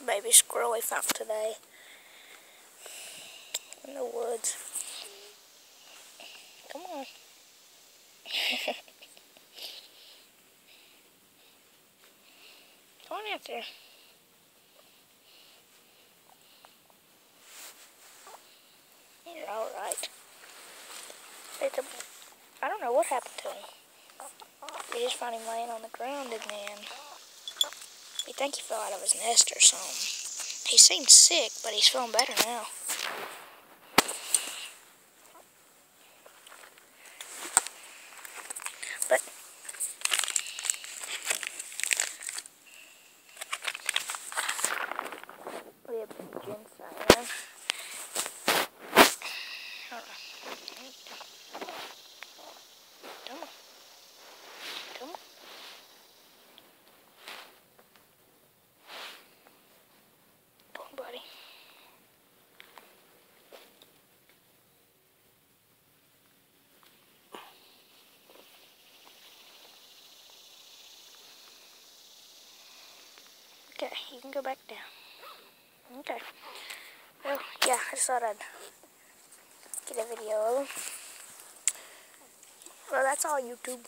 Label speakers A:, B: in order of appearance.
A: a baby squirrel we found today in the woods. Come on. Come on out there. You're alright. I don't know what happened to him. We just found him laying on the ground again. We think he fell out of his nest or something. He seemed sick, but he's feeling better now. But we have been ginseng. Hold on. Come on. Come on. Come on, buddy. Okay, you can go back down. Okay. Well, yeah, I just thought I'd get a video of him. Well, that's all, YouTube.